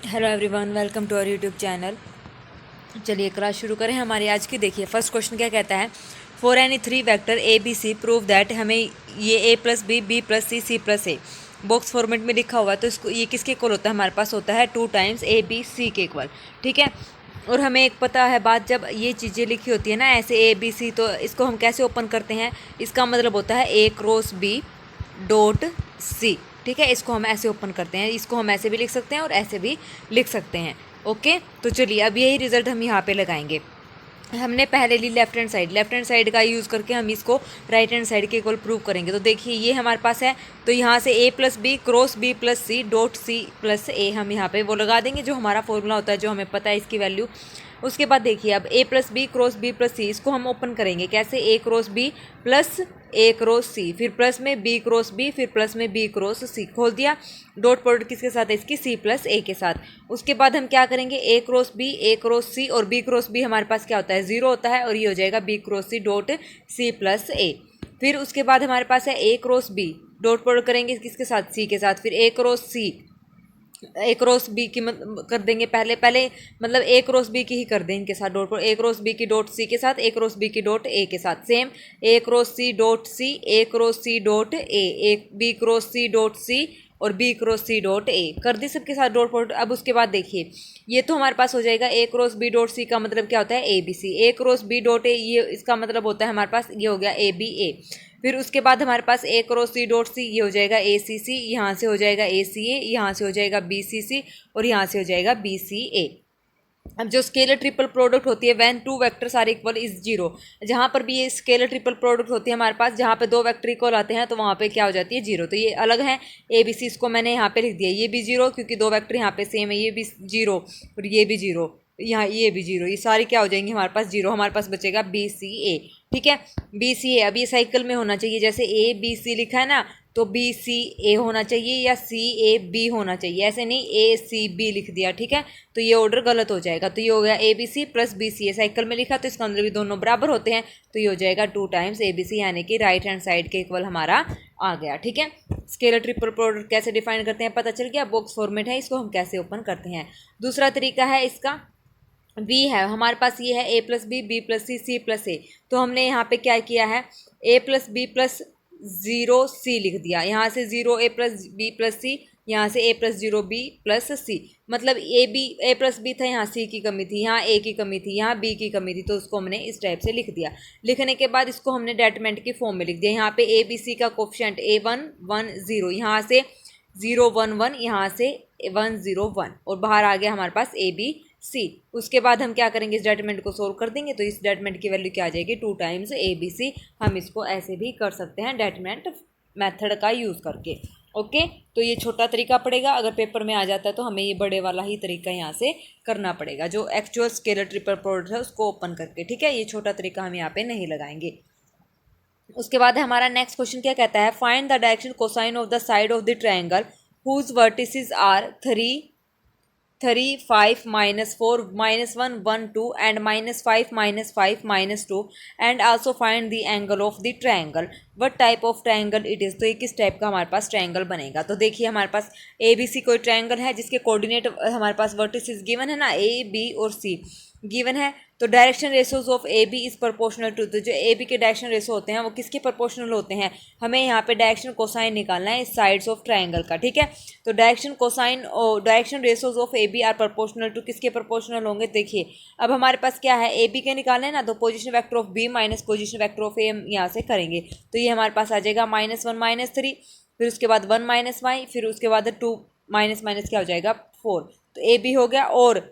Hello everyone, welcome to our YouTube channel. चलिए class शुरू करें हमारी आज की। देखिए फर्स्ट क्वेश्चन क्या कहता है, for any three vector A B C prove that. हमें ये A plus B plus C plus A box format में लिखा हुआ है, तो इसको ये किसके इक्वल होता है, हमारे पास होता है 2 टाइम्स ए बी सी के इक्वल। ठीक है, और हमें एक पता है बात, जब ये चीज़ें लिखी होती है ना ऐसे ए बी सी, तो इसको हम कैसे ओपन करते हैं, इसका मतलब होता है ए क्रॉस बी डॉट सी। ठीक है, इसको हम ऐसे ओपन करते हैं, इसको हम ऐसे भी लिख सकते हैं और ऐसे भी लिख सकते हैं। ओके, तो चलिए अब यही रिजल्ट हम यहाँ पे लगाएंगे। हमने पहले ली लेफ्ट हैंड साइड का यूज़ करके हम इसको राइट हैंड साइड के इक्वल प्रूव करेंगे। तो देखिए ये हमारे पास है, तो यहाँ से A plus B cross B plus C dot C plus A हम यहाँ पे वो लगा देंगे, जो हमारा फॉर्मूला होता है, जो हमें पता है इसकी वैल्यू। उसके बाद देखिए अब A plus B cross B plus C, इसको हम ओपन करेंगे कैसे, A cross B plus A cross C, फिर प्लस में बी क्रॉस बी, फिर प्लस में बी क्रॉस सी, खोल दिया। डॉट प्रोडक्ट किसके साथ है, इसकी सी प्लस ए के साथ। उसके बाद हम क्या करेंगे, ए क्रॉस सी और बी क्रॉस बी हमारे पास क्या होता है, जीरो होता है, और ये हो जाएगा B cross C dot C plus A. फिर उसके बाद हमारे पास है A cross B, dot product करेंगे किसके साथ, सी के साथ, फिर A cross C, A cross B की कर देंगे, पहले पहले मतलब ए क्रॉस बी की ही कर दें इनके साथ डॉट, पर ए क्रॉस बी की डॉट सी के साथ, ए क्रॉस बी की डॉट ए के साथ, same A cross C dot C, A cross C dot A B cross C dot C और B cross C dot A कर दी सबके साथ डॉट प्रोडक्ट। अब उसके बाद देखिए ये तो हमारे पास हो जाएगा A cross B dot C का मतलब क्या होता है, A B C, A cross B dot A ये इसका मतलब होता है हमारे पास, ये हो गया ए बी ए। फिर उसके बाद हमारे पास ए क्रॉस सी डॉट सी, ये हो जाएगा ए सी सी, यहाँ से हो जाएगा ए सी ए, यहाँ से हो जाएगा बी सी सी और यहाँ से हो जाएगा बी सी ए। अब जो स्केलर ट्रिपल प्रोडक्ट होती है when two vectors are equal is zero, जहाँ पर भी ये स्केलर ट्रिपल प्रोडक्ट होती है हमारे पास, जहाँ पे दो वेक्टर इक्वल आते हैं तो वहाँ पे क्या हो जाती है, जीरो। तो ये अलग है ए बी सी, इसको मैंने यहाँ पे लिख दिया, ये भी जीरो क्योंकि दो वेक्टर यहाँ पे सेम है, ये भी जीरो और ये भी जीरो, यहाँ ये भी जीरो, ये सारी क्या हो जाएंगी हमारे पास जीरो। हमारे पास बचेगा बी सी ए। ठीक है, बी सी ए अब ये साइकिल में होना चाहिए, जैसे ए बी सी लिखा है ना, तो बी सी ए होना चाहिए या सी ए बी होना चाहिए, ऐसे नहीं ए सी बी लिख दिया। ठीक है, तो ये ऑर्डर गलत हो जाएगा। तो ये हो गया A B C plus B C A, cycle में लिखा तो इसका अंदर भी दोनों बराबर होते हैं, तो ये हो जाएगा 2 टाइम्स ए बी सी, यानी कि राइट हैंड साइड के इक्वल हमारा आ गया। ठीक है, स्केलर ट्रिपल प्रोडक्ट कैसे डिफाइन करते हैं पता चल गया, बॉक्स फॉर्मेट है, इसको हम कैसे ओपन करते हैं। दूसरा तरीका है इसका, बी है हमारे पास, ये है A plus B plus C plus A, तो हमने यहाँ पे क्या किया है, A plus B plus zero C लिख दिया, यहाँ से zero A plus B plus C, यहाँ से A plus zero B plus C, मतलब ए प्लस बी था, यहाँ सी की कमी थी, यहाँ ए की कमी थी, यहाँ बी की कमी थी, तो उसको हमने इस टाइप से लिख दिया। लिखने के बाद इसको हमने डेटमेंट की फॉर्म में लिख दिया, यहाँ पे ए बी सी का कोफिशिएंट A1 1 0, यहाँ से 0 1 1, यहाँ से 1 0 1 और बाहर आ गया हमारे पास ए बी सी। उसके बाद हम क्या करेंगे, इस डेटमेंट को सोल्व कर देंगे, तो इस डेटमेंट की वैल्यू क्या आ जाएगी, 2 टाइम्स ए बी सी। हम इसको ऐसे भी कर सकते हैं डेटमेंट मेथड का यूज़ करके। ओके, तो ये छोटा तरीका पड़ेगा, अगर पेपर में आ जाता है तो हमें ये बड़े वाला ही तरीका यहाँ से करना पड़ेगा, जो एक्चुअल स्केलर ट्रिपल प्रोडक्ट है उसको ओपन करके। ठीक है, ये छोटा तरीका हम यहाँ पे नहीं लगाएंगे। उसके बाद हमारा नेक्स्ट क्वेश्चन क्या कहता है, find the direction cosine of the side of the triangle whose vertices are 3 3 5 -4 -1 1 2 and -5 -5 -2 and also find the angle of the triangle, what type of triangle it is। तो ये किस टाइप का हमारे पास triangle बनेगा। तो देखिए हमारे पास ए बी सी कोई ट्रायंगल है जिसके कोऑर्डिनेट हमारे पास वर्टिसेस गिवन है ना, ए बी और सी गिवन है, तो direction ratios of A B is proportional to, तो जो ए बी के डायरेक्शन रेशो होते हैं वो किसके प्रोपोर्शनल होते हैं, हमें यहाँ पे डायरेक्शन कोसाइन निकालना है इस साइड्स ऑफ ट्रायंगल का। ठीक है, तो direction ratios of A B are proportional to, किसके प्रोपोर्शनल होंगे, देखिए अब हमारे पास क्या है, ए बी के निकालना है ना, तो position vector of B minus position vector of A हम यहाँ से करेंगे, तो ये हमारे पास आ जाएगा -1 -3, फिर उसके बाद 1 -y, फिर उसके बाद 2 माइनस माइनस क्या हो जाएगा 4, तो ए बी हो गया। और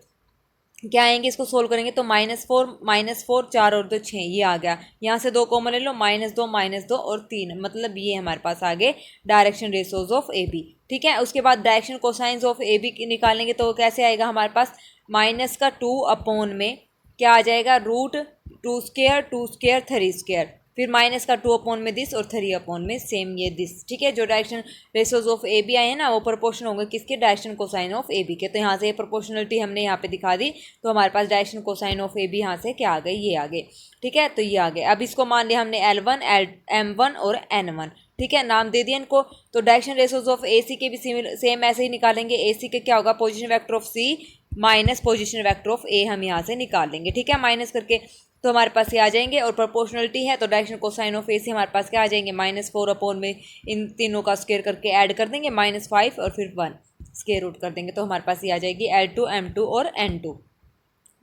क्या आएंगे, इसको सोल्व करेंगे तो -4 4 और 2 6, ये आ गया, यहाँ से 2 कॉमन ले लो, -2 और 3, मतलब ये हमारे पास आ गए direction ratios of A B. ठीक है, उसके बाद direction cosines of A B निकालेंगे तो कैसे आएगा हमारे पास, -2 अपॉन में क्या आ जाएगा, √2 स्क्वायर 2 स्क्वायर 3 स्क्वायर, फिर -2 अपॉन में दिस और 3 अपॉन में सेम ये दिस। ठीक है, जो direction ratios of A B आए हैं ना वो प्रोपोर्शन होंगे किसके, direction cosine of A B के। तो यहाँ से ये प्रोपोर्शनलिटी हमने यहाँ पे दिखा दी, तो हमारे पास direction cosine of A B यहाँ से क्या आ गई, ये आ गए। ठीक है, तो ये आ गए। अब इसको मान लिया हमने L1 M1 और N1। ठीक है, नाम दे दिया इनको। तो डायरेक्शन रेशोज ऑफ ए सी के भी सेम ऐसे ही निकालेंगे। ए सी के क्या होगा, position vector of C minus position vector of A हम यहाँ से निकाल लेंगे। ठीक है, माइनस करके तो हमारे पास ये आ जाएंगे। और प्रोपोर्शनलिटी है तो डायरेक्शन कोसाइन ऑफ ए सी हमारे पास क्या आ जाएंगे, -4 अपॉन में इन तीनों का स्क्वायर करके ऐड कर देंगे, -5 और फिर 1 स्क्वायर रूट कर देंगे। तो हमारे पास ये आ जाएगी L2 M2 और N2।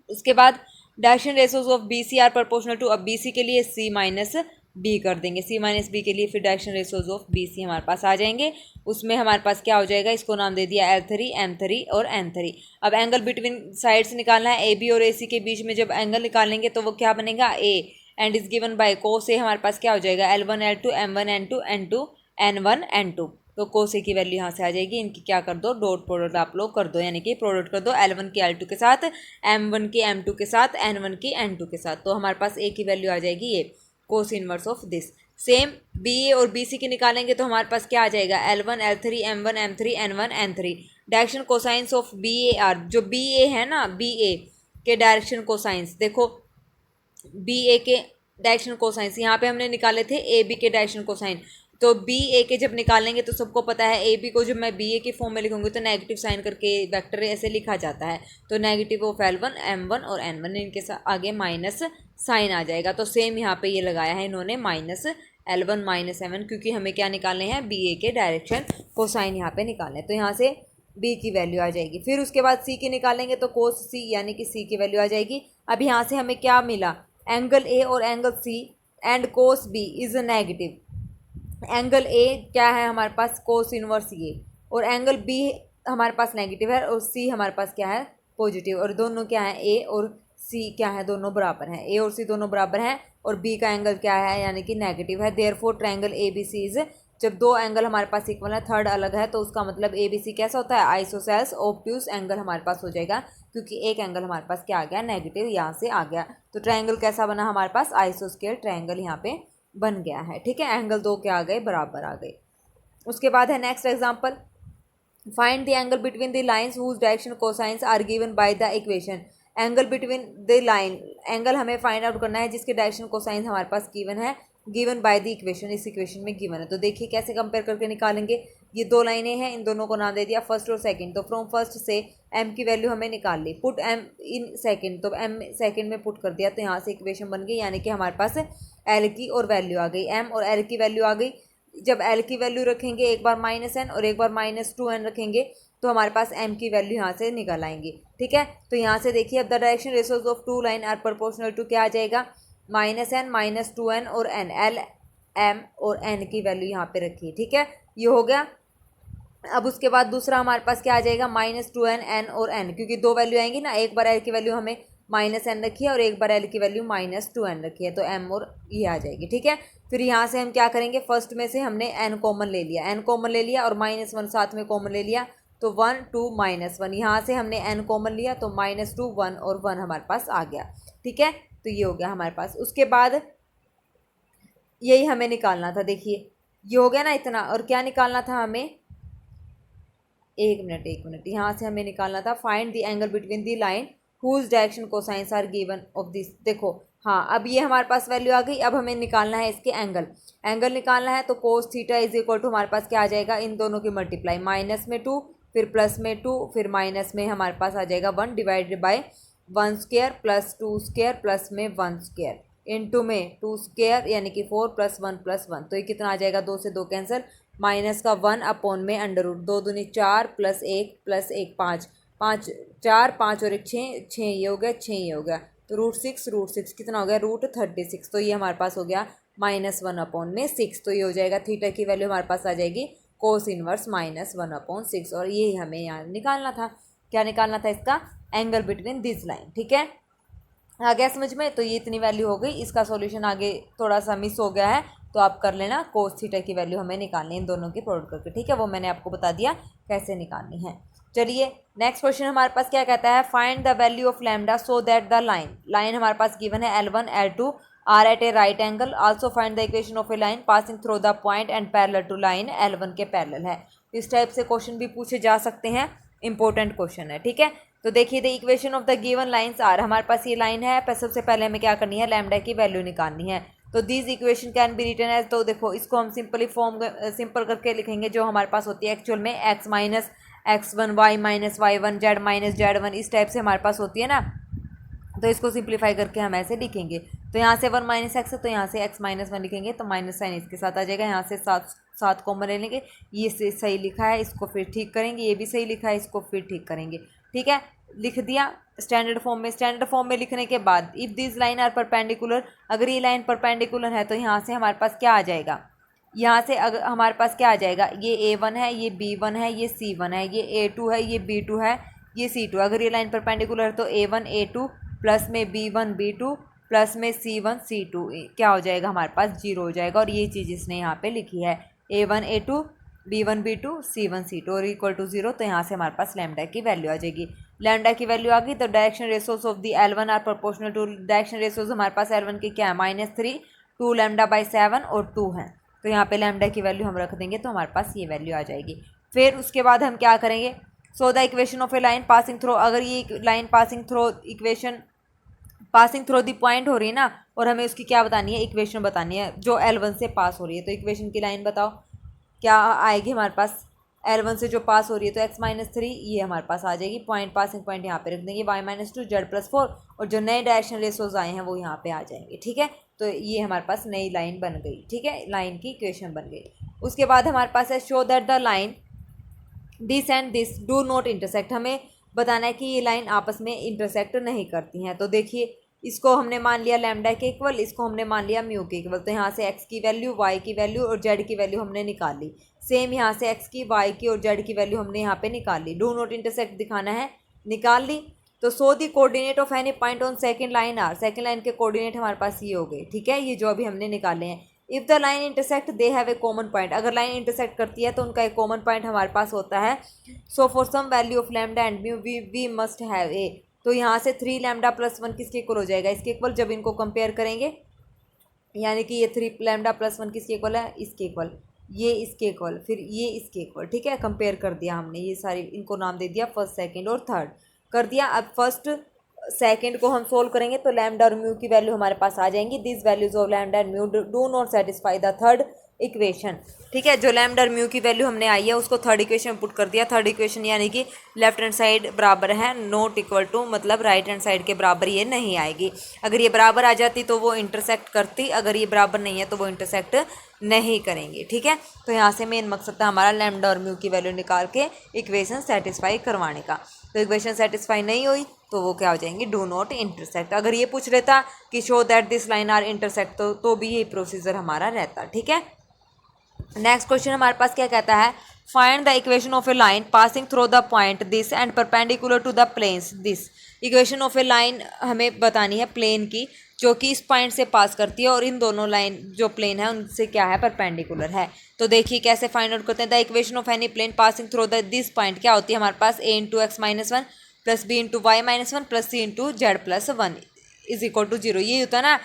उसके बाद direction ratios of B C are proportional to, अब बी सी के लिए सी माइनस बी कर देंगे, सी माइनस बी के लिए फिर direction ratios of B C हमारे पास आ जाएंगे। उसमें हमारे पास क्या हो जाएगा, इसको नाम दे दिया L3 M3 और N3। अब एंगल बिटवीन साइड्स निकालना है, ए बी और ए सी के बीच में जब एंगल निकालेंगे तो वो क्या बनेगा, A and is given by cos A हमारे पास क्या हो जाएगा, L1 L2 M1 N2 N2 N1 N2। तो कोस ए की वैल्यू यहाँ से आ जाएगी, इनकी क्या कर दो, डॉट प्रोडक्ट आप लोग कर दो, यानी कि प्रोडक्ट कर दो L1 की L2 के साथ, M1 की M2 के साथ, N1 की N2 के साथ। तो हमारे पास ए की वैल्यू आ जाएगी ये cos inverse of this. Same B A और बी सी की निकालेंगे तो हमारे पास क्या आ जाएगा, L1 L3 M1 M3 N1 N3। Direction cosines of B A are, जो बी ए है ना, बी ए के डायरेक्शन कोसाइंस देखो, बी ए के डायरेक्शन कोसाइंस यहाँ पे हमने निकाले थे ए बी के डायरेक्शन कोसाइन। तो बी ए के जब निकालेंगे तो सबको पता है ए बी को जब मैं बी ए के फॉर्म में लिखूंगी तो नेगेटिव साइन करके वेक्टर ऐसे लिखा जाता है। तो नेगेटिव ऑफ L1 M1 और N1, इनके साथ आगे माइनस साइन आ जाएगा। तो सेम यहाँ पे ये लगाया है इन्होंने -L1 -M1, क्योंकि हमें क्या निकालने हैं, बी ए के डायरेक्शन कोसाइन यहाँ पे निकालने। तो यहाँ से बी की वैल्यू आ जाएगी। फिर उसके बाद सी की निकालेंगे तो कोस सी यानी कि सी की वैल्यू आ जाएगी। अब यहाँ से हमें क्या मिला, एंगल ए और angle C and cos B is negative. Angle A क्या है हमारे पास, कोस इनवर्स ए, और एंगल बी हमारे पास नेगेटिव है और सी हमारे पास क्या है, पॉजिटिव। और दोनों क्या है, ए और सी क्या है, दोनों बराबर हैं, ए और सी दोनों बराबर हैं। और बी का एंगल क्या है, यानी कि नेगेटिव है। Therefore triangle A B C is, जब दो एंगल हमारे पास इक्वल है, थर्ड अलग है, तो उसका मतलब ए बी सी कैसा होता है, आइसोसेल्स ऑब्ट्यूज एंगल हमारे पास हो जाएगा, क्योंकि एक एंगल हमारे पास क्या आ गया, नेगेटिव यहाँ से आ गया। तो ट्रायंगल कैसा बना हमारे पास, आइसोस्केल ट्रायंगल यहाँ पे बन गया है। ठीक है, एंगल दो क्या आ गए, बराबर आ गए। उसके बाद है next example, find the angle between the lines whose direction cosines are given by the equation. Angle between the line, angle हमें फाइंड आउट करना है जिसके डायरेक्शन कोसाइंस हमारे पास गिवन है, गिवन बाय द इक्वेशन, इस इक्वेशन में given है। तो देखिए कैसे कंपेयर करके निकालेंगे। ये दो लाइनें हैं, इन दोनों को नाम दे दिया फर्स्ट और सेकंड। तो फ्रॉम फर्स्ट से m की वैल्यू हमें निकाल ली, पुट m इन सेकंड, तो m सेकंड में पुट कर दिया, तो यहाँ से इक्वेशन बन गई, यानी कि हमारे पास l की और वैल्यू आ गई, m और l की वैल्यू आ गई। जब l की वैल्यू रखेंगे एक बार -n और एक बार -2n रखेंगे तो हमारे पास m की वैल्यू यहाँ से निकल आएंगी। ठीक है, तो यहाँ से देखिए, अब the direction ratios of two line are proportional to क्या आ जाएगा, -n -2n और n, l m और n की वैल्यू यहाँ पे रखी। ठीक है, ये हो गया। अब उसके बाद दूसरा हमारे पास क्या आ जाएगा, -2n n और n, क्योंकि दो वैल्यू आएंगी ना, एक बार l की वैल्यू हमें -n रखी है और एक बार l की वैल्यू -2n रखी है, तो m और ये आ जाएगी। ठीक है, फिर यहाँ से हम क्या करेंगे, फर्स्ट में से हमने n कॉमन ले लिया, n कॉमन ले लिया और -1 साथ में कॉमन ले लिया, तो 1 2 -1, यहाँ से हमने n कॉमन लिया तो -2 1 और 1 हमारे पास आ गया। ठीक है, तो ये हो गया हमारे पास। उसके बाद यही हमें निकालना था, देखिए ये हो गया ना इतना, और क्या निकालना था हमें, एक मिनट, यहाँ से हमें निकालना था find the angle between the line whose direction cosines are given of this. देखो हाँ, अब ये हमारे पास वैल्यू आ गई। अब हमें निकालना है इसके एंगल निकालना है, तो cos theta is equal to हमारे पास क्या आ जाएगा, इन दोनों की मल्टीप्लाई, माइनस में 2 फिर प्लस में 2 फिर माइनस में हमारे पास आ जाएगा 1 divided by 1 square plus 2 square plus में 1 स्क्वायर इंटू में 2 स्क्वायर यानी कि 4 + 1 + 1, तो ये कितना आ जाएगा, 2 से 2 कैंसिल, माइनस का 1 अपॉन में अंडर रूट, 2 दूनी 4 + 1 + 1 5, 5 4 5 और 1 6 6, ये हो गया 6, ये हो गया, तो √6 कितना हो गया, √36। तो ये हमारे पास हो गया -1 अपॉन में 6, तो ये हो जाएगा थीटा की वैल्यू हमारे पास आ जाएगी कोस इनवर्स -1 अपॉन 6। और ये हमें यहाँ निकालना था, क्या निकालना था, इसका एंगल बिटवीन दिस लाइन। ठीक है, आ गया समझ में। तो ये इतनी वैल्यू हो गई, इसका सॉल्यूशन आगे थोड़ा सा मिस हो गया है तो आप कर लेना, कोस थीटा की वैल्यू हमें निकालनी है इन दोनों की प्रोडक्ट करके। ठीक है, वो मैंने आपको बता दिया कैसे निकालनी है। चलिए नेक्स्ट क्वेश्चन हमारे पास क्या कहता है, find the value of lambda so that the line हमारे पास गिवन है L1 L2 are at a right angle, also find the equation of a line passing through the point and parallel to line L1 के parallel है। इस type से question भी पूछे जा सकते हैं, इंपॉर्टेंट क्वेश्चन है। ठीक है, तो देखिए the equation of the given lines are, हमारे पास ये लाइन है, सबसे पहले हमें क्या करनी है, लैम्डा की वैल्यू निकालनी है। तो this equation can be written as, तो देखो इसको हम सिंपल करके लिखेंगे जो हमारे पास होती है एक्चुअल में x minus x1 y minus y1 z minus z1, इस टाइप से हमारे पास होती है ना। तो इसको सिंप्लीफाई करके हम ऐसे लिखेंगे। तो यहाँ से 1 माइनस एक्स है तो यहाँ से x माइनस 1 लिखेंगे, तो माइनस साइन इसके साथ आ जाएगा। यहाँ से 7 कॉमन ले लेंगे, ये सही लिखा है, इसको फिर ठीक करेंगे, ये भी सही लिखा है, इसको फिर ठीक करेंगे। ठीक है, लिख दिया स्टैंडर्ड फॉर्म में। स्टैंडर्ड फॉर्म में लिखने के बाद if this line are perpendicular, अगर ये लाइन परपेंडिकुलर है तो यहाँ से हमारे पास क्या आ जाएगा, यहाँ से अगर हमारे पास क्या आ जाएगा, ये A1 है, ये B1 है, ये C1 है, ये A2 है, ये B2 है, ये C2। अगर ये लाइन परपेंडिकुलर है तो A1 A2 प्लस में B1 B2 प्लस में C1 C2 क्या हो जाएगा, हमारे पास 0 हो जाएगा। और ये चीज़ इसने यहाँ पे लिखी है A1 A2 B1 B2 C1 C2 और इक्वल टू 0। तो यहाँ से हमारे पास लैम्डा की वैल्यू आ जाएगी। लैम्डा की वैल्यू आ गई तो direction ratios of the L1 are proportional to, direction ratios हमारे पास L1 की क्या है, -3 2 λ/7 और 2 है। तो यहाँ पे लैम्डा की वैल्यू हम रख देंगे तो हमारे पास ये वैल्यू आ जाएगी। फिर उसके बाद हम क्या करेंगे, so the equation of a line passing throw, अगर ये line passing throw equation passing throw the point हो रही है ना, और हमें उसकी क्या बतानी है, इक्वेशन बतानी है जो L1 से पास हो रही है। तो इक्वेशन की लाइन बताओ क्या आएगी हमारे पास, L1 से जो पास हो रही है तो x-3 ये हमारे पास आ जाएगी। पॉइंट पासिंग पॉइंट यहाँ पे रख देंगे y-2 z+4 और जो नए डायरेक्शन रेशोज आए हैं वो यहाँ पे आ जाएंगे। ठीक है, तो ये हमारे पास नई लाइन बन गई। ठीक है, लाइन की इक्वेशन बन गई। उसके बाद हमारे पास है show that the line this and this do not intersect, हमें बताना है कि ये लाइन आपस में इंटरसेक्ट नहीं करती हैं। तो देखिए इसको हमने मान लिया लैम्डा के इक्वल, इसको हमने मान लिया म्यू के इक्वल। तो यहाँ से x की वैल्यू, y की वैल्यू और z की वैल्यू हमने निकाल ली। सेम यहाँ से x की, y की और z की वैल्यू हमने यहाँ पे निकाल ली। डू नॉट इंटरसेक्ट दिखाना है, निकाल ली। तो so the coordinate of any point on second line R, second line के कोऑर्डिनेट हमारे पास ये हो गए। ठीक है, ये जो अभी हमने निकाले हैं। If the line intersect they have a common point, अगर लाइन इंटरसेक्ट करती है तो उनका एक कॉमन पॉइंट हमारे पास होता है। So for some value of lambda and mu we must have a, तो यहाँ से 3 λ+1 किसके इक्वल हो जाएगा, इसके इक्वल। जब इनको कंपेयर करेंगे यानी कि ये 3 λ+1 किसके इक्वल है, इसके इक्वल, ये इसके इक्वल, फिर ये इसके इक्वल। ठीक है, कंपेयर कर दिया हमने, ये सारी इनको नाम दे दिया फर्स्ट सेकंड और थर्ड कर दिया। अब फर्स्ट सेकंड को हम सोल्व करेंगे तो लैम्डा और म्यू की वैल्यू हमारे पास आ जाएंगी। This values of lambda and mu do not satisfy the third equation. ठीक है, जो लैम्डा और म्यू की वैल्यू हमने आई है उसको थर्ड इक्वेशन पुट कर दिया। थर्ड इक्वेशन यानी कि लेफ्ट हैंड साइड बराबर है नॉट इक्वल टू, मतलब राइट हैंड साइड के बराबर ये नहीं आएगी। अगर ये बराबर आ जाती तो वो इंटरसेक्ट करती, अगर ये बराबर नहीं है तो वो इंटरसेक्ट नहीं करेंगे। ठीक है, तो यहाँ से मेन मकसद था हमारा लैम्डा और म्यू की वैल्यू निकाल के इक्वेशन सेटिस्फाई करवाने का। तो इक्वेशन सेटिस्फाई नहीं हुई तो वो क्या हो जाएंगी, डू नॉट इंटरसेक्ट। अगर ये पूछ लेता कि show that this line are intersect तो भी ये प्रोसीजर हमारा रहता। ठीक है, नेक्स्ट क्वेश्चन हमारे पास क्या कहता है, find the equation of a line passing through the point this and perpendicular to the planes this. Equation of a line हमें बतानी है प्लेन की जो कि इस पॉइंट से पास करती है और इन दोनों लाइन जो प्लेन है उनसे क्या है, परपेंडिकुलर है। तो देखिए कैसे फाइंड आउट करते हैं। The equation of any plane passing through the this point क्या होती है हमारे पास, a × x-1 plus b × y-1 plus c × z+1 is equal to 0। ये होता है ना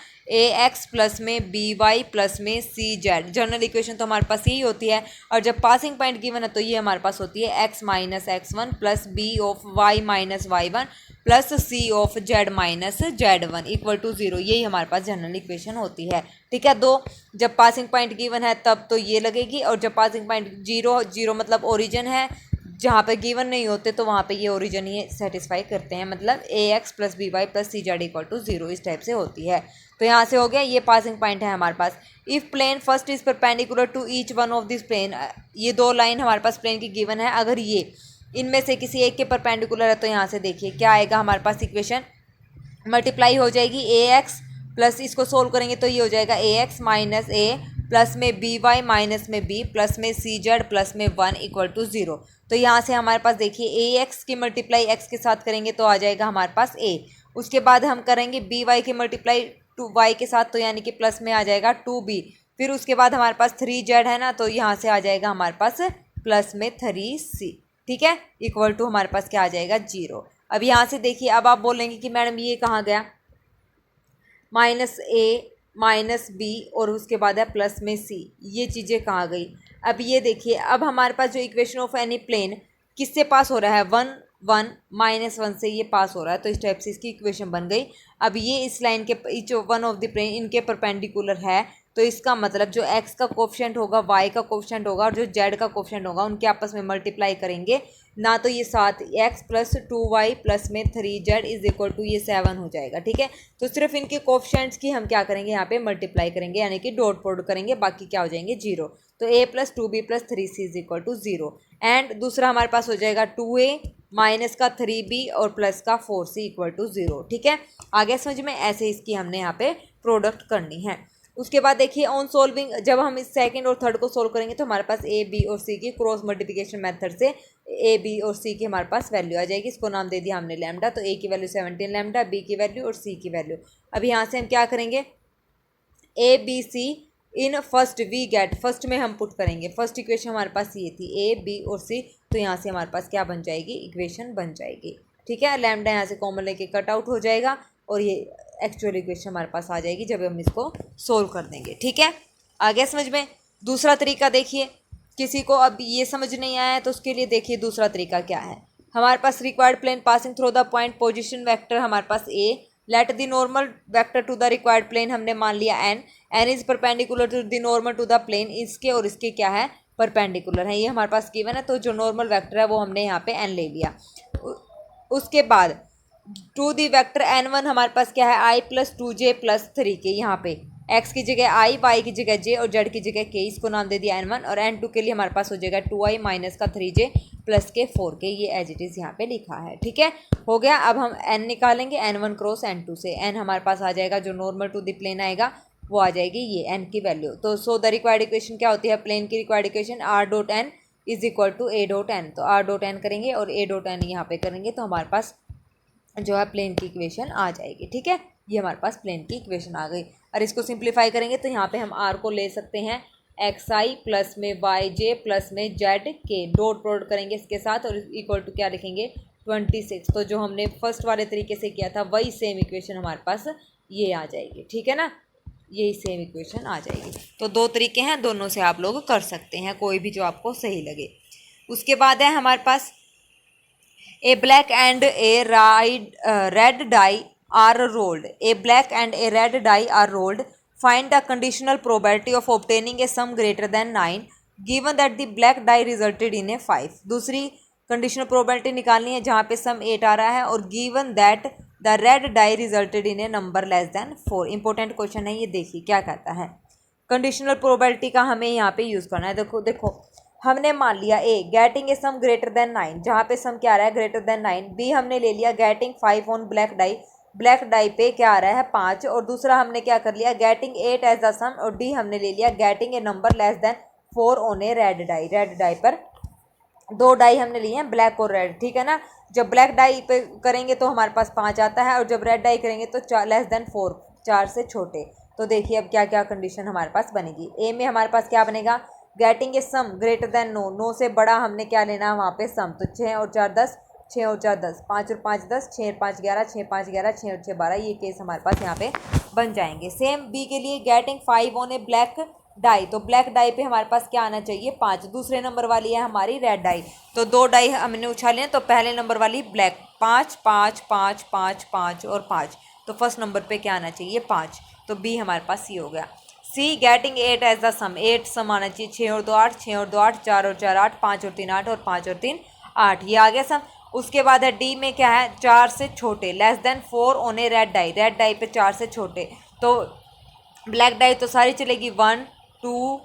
ax प्लस में by प्लस में cz। जनरल इक्वेशन तो हमारे पास यही होती है। और जब पासिंग पॉइंट गिवन है तो ये हमारे पास होती है x minus x1 plus b of y minus y1 plus c of z minus z1 equal to 0। यही हमारे पास जनरल इक्वेशन होती है। ठीक है, दो जब पासिंग पॉइंट गिवन है तब तो ये लगेगी, और जब पासिंग पॉइंट 0 मतलब ओरिजिन है, जहाँ पे गिवन नहीं होते तो वहाँ पे ये ओरिजिन ही सेटिस्फाई करते हैं, मतलब ax plus by plus cz equal to 0 इस टाइप से होती है। तो यहाँ से हो गया, ये पासिंग पॉइंट है हमारे पास। If plane first is perpendicular to each one of this plane, ये दो लाइन हमारे पास प्लेन की गिवन है, अगर ये इनमें से किसी एक के परपेंडिकुलर है तो यहाँ से देखिए क्या आएगा हमारे पास, इक्वेशन मल्टीप्लाई हो जाएगी ax प्लस, इसको सोल्व करेंगे तो ये हो जाएगा ax माइनस a प्लस में by माइनस में b प्लस में cz प्लस में 1 इक्वल टू 0। तो यहाँ से हमारे पास देखिए ax की मल्टीप्लाई x के साथ करेंगे तो आ जाएगा हमारे पास a। उसके बाद हम करेंगे by की मल्टीप्लाई 2y के साथ, तो यानी कि प्लस में आ जाएगा 2b। फिर उसके बाद हमारे पास 3z है ना, तो यहाँ से आ जाएगा हमारे पास प्लस में 3c। ठीक है, इक्वल टू हमारे पास क्या आ जाएगा, 0। अब यहाँ से देखिए, अब आप बोलेंगे कि मैडम ये कहाँ गया, माइनस a माइनस b और उसके बाद है प्लस में c, ये चीज़ें कहाँ गई। अब ये देखिए, अब हमारे पास जो इक्वेशन ऑफ एनी प्लेन किससे पास हो रहा है, 1 -1 से ये पास हो रहा है, तो इस टाइप से इसकी इक्वेशन बन गई। अब ये इस लाइन के each one of the plane इनके परपेंडिकुलर है, तो इसका मतलब जो x का कोफिशिएंट होगा, y का कोफिशिएंट होगा और जो z का कोफिशिएंट होगा उनके आपस में मल्टीप्लाई करेंगे ना, तो ये 7x + 2y प्लस में 3z इज इक्वल टू ये 7 हो जाएगा। ठीक है, तो सिर्फ इनके कोफिशिएंट्स की हम क्या करेंगे, यहाँ पे मल्टीप्लाई करेंगे, यानी कि डॉट प्रोडक्ट करेंगे, बाकी क्या हो जाएंगे 0। तो a + 2b + 3c is equal to 0। And दूसरा हमारे पास हो जाएगा 2a माइनस का 3b और प्लस का 4c इक्वल टू 0। ठीक है, आगे समझ में, ऐसे इसकी हमने यहाँ पे प्रोडक्ट करनी है। उसके बाद देखिए ऑन सोल्विंग, जब हम इस सेकंड और थर्ड को सोल्व करेंगे तो हमारे पास ए बी और सी की क्रॉस मल्टीप्लिकेशन मेथड से ए बी और सी की हमारे पास वैल्यू आ जाएगी। इसको नाम दे दिया हमने लैम्डा, तो ए की वैल्यू 17 लैम्डा, बी की वैल्यू और सी की वैल्यू। अब यहाँ से हम क्या करेंगे, A B C in first we get, first में हम पुट करेंगे, फर्स्ट इक्वेशन हमारे पास ये थी ए बी और सी, तो यहाँ से हमारे पास क्या बन जाएगी, इक्वेशन बन जाएगी। ठीक है, लैम्डा यहाँ से कॉमन लेके कट आउट हो जाएगा और ये एक्चुअल इक्वेशन हमारे पास आ जाएगी जब हम इसको सोल्व कर देंगे। ठीक है, आ गया समझ में। दूसरा तरीका देखिए, किसी को अब ये समझ नहीं आया है तो उसके लिए देखिए दूसरा तरीका क्या है। हमारे पास required plane passing through the point position vector हमारे पास A, let the normal vector to the required plane हमने मान लिया N, N is perpendicular to the normal to the plane, इसके और इसके क्या है, परपेंडिकुलर है, ये हमारे पास गिवन है, तो जो नॉर्मल वेक्टर है वो हमने यहाँ पे एन ले लिया। उसके बाद टू दी वेक्टर n1 हमारे पास क्या है, i + 2j + 3k, यहाँ पे x की जगह i, y की जगह j और z की जगह k, इसको नाम दे दिया n1। और n2 के लिए हमारे पास हो जाएगा 2i - का 3j + के 4k, ये एज इट इज़ यहाँ पे लिखा है। ठीक है, हो गया। अब हम n निकालेंगे n1 क्रॉस n2 से, n हमारे पास आ जाएगा जो नॉर्मल टू द प्लेन आएगा वो आ जाएगी ये n की वैल्यू। तो सो द रिक्वायर्ड इक्वेशन क्या होती है, प्लेन की required equation r.n is equal to a.n, तो r.n करेंगे और a.n यहाँ पे करेंगे तो हमारे पास जो है प्लेन की इक्वेशन आ जाएगी। ठीक है, ये हमारे पास प्लेन की इक्वेशन आ गई। और इसको सिंप्लीफाई करेंगे तो यहाँ पे हम r को ले सकते हैं xi प्लस में yj प्लस में zk, डॉट प्रोडक्ट करेंगे इसके साथ और इक्वल टू क्या लिखेंगे 26। तो जो हमने फर्स्ट वाले तरीके से किया था वही सेम इक्वेशन हमारे पास ये आ जाएगी। ठीक है ना, यही सेम इक्वेशन आ जाएगी। तो दो तरीके हैं, दोनों से आप लोग कर सकते हैं, कोई भी जो आपको सही लगे। उसके बाद है हमारे पास A black and a red die are rolled. A black and a red die are rolled. Find the conditional probability of obtaining a sum greater than 9 given that the black die resulted in a 5. दूसरी conditional probability निकालनी है जहाँ पे सम 8 आ रहा है और given that the red die resulted in a number less than 4। Important question है ये, देखिए क्या कहता है। कंडीशनल प्रोबेबिलिटी का हमें यहाँ पे यूज़ करना है। देखो हमने मान लिया A getting a sum greater than 9, जहाँ पे सम क्या आ रहा है ग्रेटर देन 9। बी हमने ले लिया getting 5 on black dye, black dye पे क्या आ रहा है 5। और दूसरा हमने क्या कर लिया गेटिंग 8 एज द सम, और डी हमने ले लिया getting a number less than 4 on a red die. Red die पर दो डाई हमने लिए हैं ब्लैक और रेड। ठीक है ना, जब ब्लैक डाई पे करेंगे तो हमारे पास 5 आता है और जब रेड डाई करेंगे तो लेस देन 4, 4 से छोटे। तो देखिए अब क्या क्या कंडीशन हमारे पास बनेगी। ए में हमारे पास क्या बनेगा, getting a sum greater than 9, 9 से बड़ा हमने क्या लेना है वहाँ पे सम, तो 6 और 4 10, 6 और 4 10, 5 और 5 10, 6 और 5 11, 6 5 11, 6 और 6 12, ये केस हमारे पास यहाँ पे बन जाएंगे। सेम बी के लिए getting 5 on A black dye, तो ब्लैक डाई पे हमारे पास क्या आना चाहिए 5। दूसरे नंबर वाली है हमारी रेड डाई, तो दो डाई हमने उछाले हैं, तो पहले नंबर वाली ब्लैक 5 5 5 5 5 और 5, तो फर्स्ट नंबर पे क्या आना चाहिए 5, तो बी हमारे पास ये हो गया। सी गेटिंग 8 एज द सम, 8 सम आना चाहिए, 6 और 2 8, 6 और 2 8, 4 और 4 8, 5 और 3 8 और 5 और 3 8, ये आ गया सम। उसके बाद है डी में क्या है 4 से छोटे, less than 4 on a red die, red die पे 4 से छोटे, तो ब्लैक डाई तो सारी चलेगी 1 2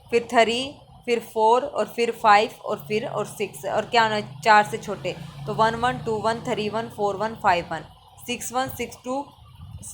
फिर 3 फिर 4 और फिर 5 और फिर 6, और क्या होना 4 से छोटे, तो 1 1 2 1 3 1 4 1 5 1 6 1 6 2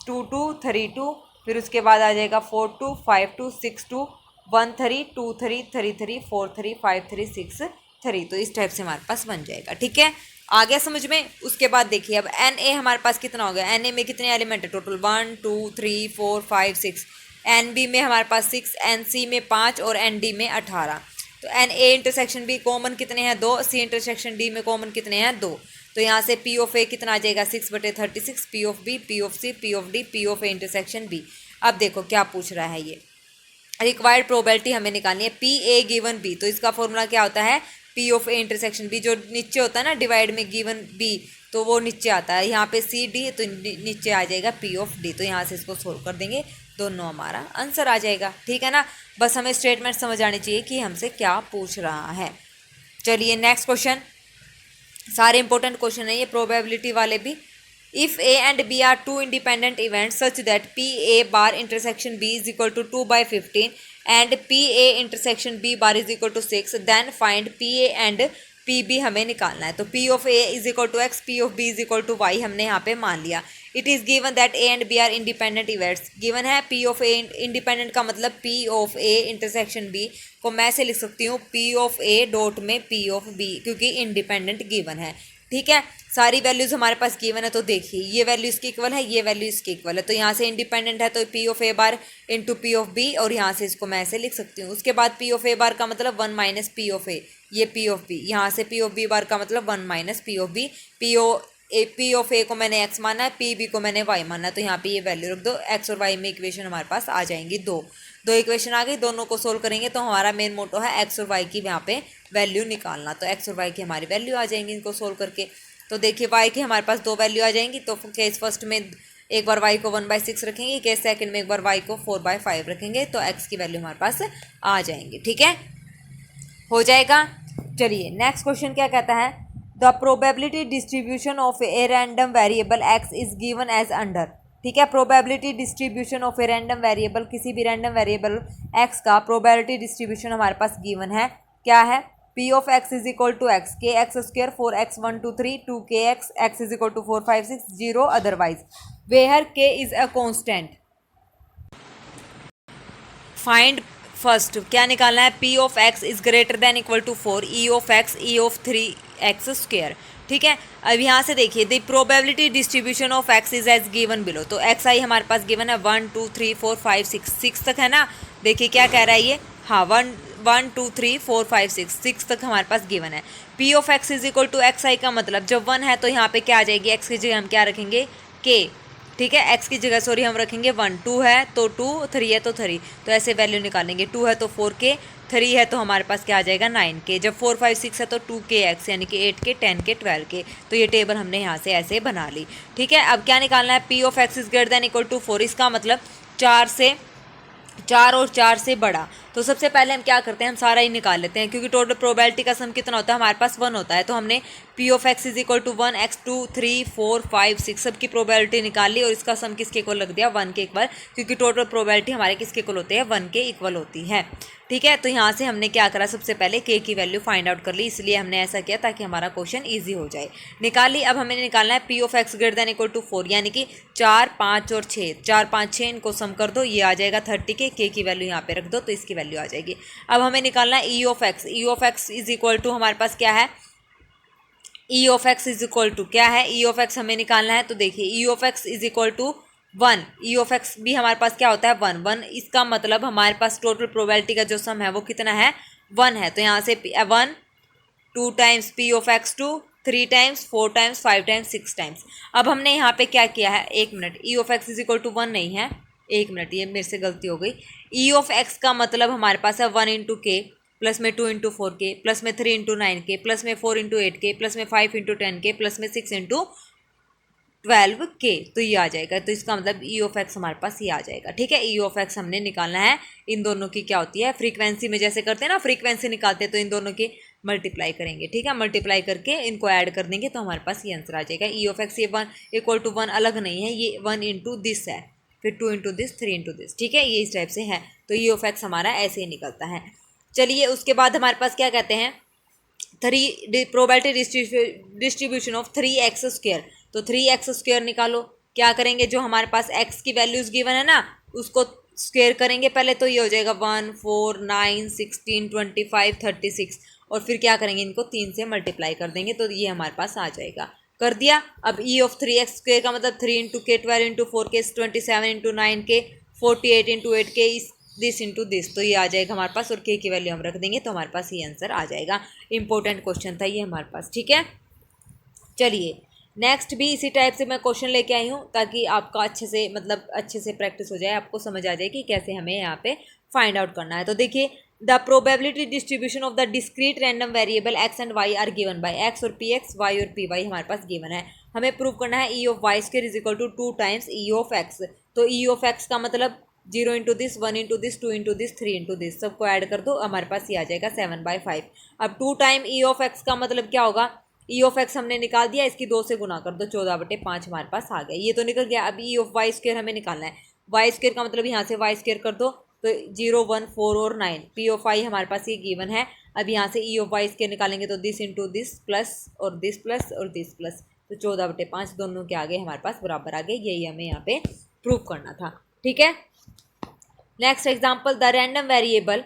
2 2 3 2, फिर उसके बाद आ जाएगा 4 2 5 2 6 2 1 3 2 3 3 3 4 3 5 3 6 3, तो इस टाइप से हमारे पास बन जाएगा। ठीक है, आ गया समझ में। उसके बाद देखिए अब एन ए हमारे पास कितना हो गया, एन ए में कितने एलिमेंट है टोटल 1 2 3 4 5 6, एन बी में हमारे पास 6, एन सी में 5 और एन डी में 18। तो N A intersection B common कितने हैं 2, सी इंटरसेक्शन डी में कॉमन कितने हैं 2, तो यहाँ से पी ऑफ ए कितना आ जाएगा 6/36, P of B, P of C, P of D, P of A intersection B. अब देखो क्या पूछ रहा है, ये रिक्वायर्ड प्रोबेबिलिटी हमें निकालनी है पी ए गिवन बी, तो इसका फॉर्मूला क्या होता है P of A intersection B, जो नीचे होता है ना डिवाइड में गिवन बी, तो वो नीचे आता है, यहाँ पे सी डी तो नीचे आ जाएगा पी ऑफ डी। तो यहाँ से इसको सोल्व कर देंगे, दोनों हमारा आंसर आ जाएगा। ठीक है ना, बस हमें स्टेटमेंट समझ आनी चाहिए कि हमसे क्या पूछ रहा है। चलिए नेक्स्ट क्वेश्चन, सारे इंपॉर्टेंट क्वेश्चन है ये, प्रोबेबिलिटी वाले भी। If A and B are two independent events such that P A bar intersection B is equal to 2/15 and P A intersection B bar is equal to 6, then find P A and P B हमें निकालना है। तो P of A is equal to X, P of B is equal to Y हमने यहाँ पे मान लिया। It is given that A and B are independent events, given है पी ऑफ ए इंडिपेंडेंट का मतलब P of A intersection B को मैं ऐसे लिख सकती हूँ पी ऑफ ए डॉट में पी ऑफ बी, क्योंकि इंडिपेंडेंट गिवन है। ठीक है, सारी वैल्यूज हमारे पास गिवन है, तो देखिए ये वैल्यू इसकी इक्वल है, ये वैल्यू इसकी इक्वल है, तो यहाँ से इंडिपेंडेंट है तो P of A bar into P of B, और यहाँ से इसको मैं ऐसे लिख सकती हूँ। उसके बाद पी ऑफ ए बार का मतलब 1 माइनस पी ऑफ ए, ये पी ऑफ बी, यहाँ से पी ऑफ बी बार का मतलब 1 minus P of B. P of A को मैंने एक्स माना है, पी बी को मैंने वाई माना है, तो यहाँ पे ये वैल्यू रख दो, एक्स और वाई में इक्वेशन हमारे पास आ जाएंगी दो इक्वेशन आ गई, दोनों को सोल्व करेंगे तो हमारा मेन मोटो है एक्स और वाई की यहाँ पे वैल्यू निकालना। तो एक्स और वाई की हमारी वैल्यू आ जाएंगी इनको सोल्व करके। तो देखिए वाई की हमारे पास 2 वैल्यू आ जाएंगी, तो केस फर्स्ट में एक बार वाई को 1/6 रखेंगे, केस सेकंड में एक बार वाई को 4/5 रखेंगे, तो एक्स की वैल्यू हमारे पास आ जाएंगी। ठीक है, हो जाएगा। चलिए नेक्स्ट क्वेश्चन क्या कहता है, the probability distribution of a random variable X is given as under. ठीक है, probability distribution of a random variable, किसी भी रैंडम वेरिएबल एक्स का प्रोबेबिलिटी डिस्ट्रीब्यूशन हमारे पास गिवन है, क्या है, P of X is equal to X K X square 4x 1 2 3 2 K X is equal to 4 5 6 0 otherwise, where K is a constant. Find first क्या निकालना है, P of X is greater than equal to 4 E of X E of 3x square. ठीक है, अब यहाँ से देखिए the probability distribution of X is as given below, तो एक्स आई हमारे पास गिवन है 1 2 3 4 5 6 तक है ना। देखिए क्या कह रहा है ये, हाँ 1 2 3 4 5 6 तक हमारे पास गिवन है। P of X is equal to X I का मतलब जब 1 है तो यहाँ पे क्या आ जाएगी, एक्स की जगह हम क्या रखेंगे के। ठीक है, एक्स की जगह सॉरी हम रखेंगे 1, 2 है तो 2, 3 है तो 3, तो ऐसे वैल्यू निकालेंगे, 2 है तो 4k, 3 है तो हमारे पास क्या आ जाएगा 9k, जब 4 5 6 है तो 2k एक्स यानी कि 8k 10k 12k। तो ये टेबल हमने यहाँ से ऐसे बना ली। ठीक है, अब क्या निकालना है, P of X is greater than equal to 4, इसका मतलब 4 और 4 से बड़ा। तो सबसे पहले हम क्या करते हैं, हम सारा ही निकाल लेते हैं, क्योंकि टोटल प्रोबेबिलिटी का सम कितना होता है हमारे पास 1 होता है, तो हमने P of X is equal to 1 x 2 3 4 5 6 सबकी प्रोबेबिलिटी निकाल ली, और इसका सम किसके इक्वल लग दिया 1 के इक्वल, क्योंकि टोटल प्रोबेबिलिटी हमारे किसके इक्वल होती है 1 के इक्वल होती है। ठीक है, तो यहाँ से हमने क्या करा, सबसे पहले के की वैल्यू फाइंड आउट कर ली, इसलिए हमने ऐसा किया ताकि हमारा क्वेश्चन ईजी हो जाए। निकाली, अब हमें निकालना है P of X greater than equal to 4, यानी कि 4 5 और 6, 4 5 6 इनको सम कर दो, ये आ जाएगा 30 के की वैल्यू यहाँ पे रख दो तो इसकी वैल्यू आ जाएगी। अब हमें निकालना है E of X is equal to हमारे पास क्या है, E of X is equal to क्या है, ई ऑफ एक्स हमें निकालना है, तो देखिए E of X is equal to 1, E of X भी हमारे पास क्या होता है 1, इसका मतलब हमारे पास टोटल प्रोबेबिलिटी का जो सम है वो कितना है 1 है, तो यहाँ से 1 2 times P of X 2 3 times 4 times 5 times 6 times. अब हमने यहाँ पे क्या किया है, 1 minute, E of X is equal to 1 नहीं है, 1 मिनट ये मेरे से गलती हो गई। ई ऑफ एक्स का मतलब हमारे पास है 1 इंटू के, प्लस में 2 इंटू 4k, प्लस में 3 इंटू 9k, प्लस में 4 इंटू 8k, प्लस में 5 इंटू 10k, प्लस में 6 इंटू 12k, तो ये आ जाएगा। तो इसका मतलब ई ऑफ एक्स हमारे पास ये आ जाएगा। ठीक है, ई ऑफ एक्स हमने निकालना है, इन दोनों की क्या होती है फ्रीक्वेंसी में जैसे करते हैं ना, फ्रीक्वेंसी निकालते हैं तो इन दोनों की मल्टीप्लाई करेंगे। ठीक है, मल्टीप्लाई करके इनको ऐड कर देंगे तो हमारे पास ये आंसर आ जाएगा। ई ऑफ एक्स ये 1 इक्वल टू 1 अलग नहीं है, ये 1 इंटू दिस है, फिर 2 इंटू दिस 3 इंटू दिस। ठीक है, ये इस टाइप से है, तो ई ऑफ एक्स हमारा ऐसे ही निकलता है। चलिए उसके बाद हमारे पास क्या कहते हैं, probability distribution of 3x square, तो 3x स्क्वायर निकालो। क्या करेंगे, जो हमारे पास x की वैल्यूज गिवन है ना उसको स्क्वायर करेंगे पहले, तो ये हो जाएगा 1 4 9 16 25 36, और फिर क्या करेंगे इनको 3 से मल्टीप्लाई कर देंगे तो ये हमारे पास आ जाएगा। कर दिया। अब ई ऑफ 3x स्क्वायर का मतलब 3 इंटू के 12 into 4k 27 into 9k 48 into 8k this into this, तो ये आ जाएगा हमारे पास, और के की वैल्यू हम रख देंगे तो हमारे पास ये आंसर आ जाएगा। इंपॉर्टेंट क्वेश्चन था ये हमारे पास। ठीक है, चलिए नेक्स्ट भी इसी टाइप से मैं क्वेश्चन लेके आई हूँ ताकि आपका अच्छे से प्रैक्टिस हो जाए, आपको समझ आ जाए कि कैसे हमें यहाँ पे फाइंड आउट करना है। तो देखिए the probability distribution of the discrete random variable X and Y are given by X और पी एक्स, वाई और पी वाई हमारे पास गिवन है। हमें प्रूव करना है E of Y square is equal to 2 times E of X. तो E of X का मतलब 0 into this, 1 into this, 2 into this, 3 into this, सबको ऐड कर दो, हमारे पास ये आ जाएगा 7/5। अब 2 टाइम ई ऑफ एक्स का मतलब क्या होगा, ई ऑफ एक्स हमने निकाल दिया, इसकी 2 से गुना कर दो, 14/5 हमारे पास आ गया, ये तो निकल गया। अब ई ऑफ वाई स्क्वायर हमें निकालना है, वाई स्क्वायर का मतलब यहाँ से वाई स्क्वायर कर दो, तो 0, 1, 4 और 9, पी ऑफ वाई हमारे पास ये गिवन है। अब यहाँ से ई ऑफ वाई स्क्वायर निकालेंगे तो दिस इंटू दिस प्लस और दिस प्लस और दिस प्लस, तो 14/5 दोनों के आगे हमारे पास बराबर आ गए। यही हमें यहाँ पे प्रूव करना था। ठीक है, next example, the random variable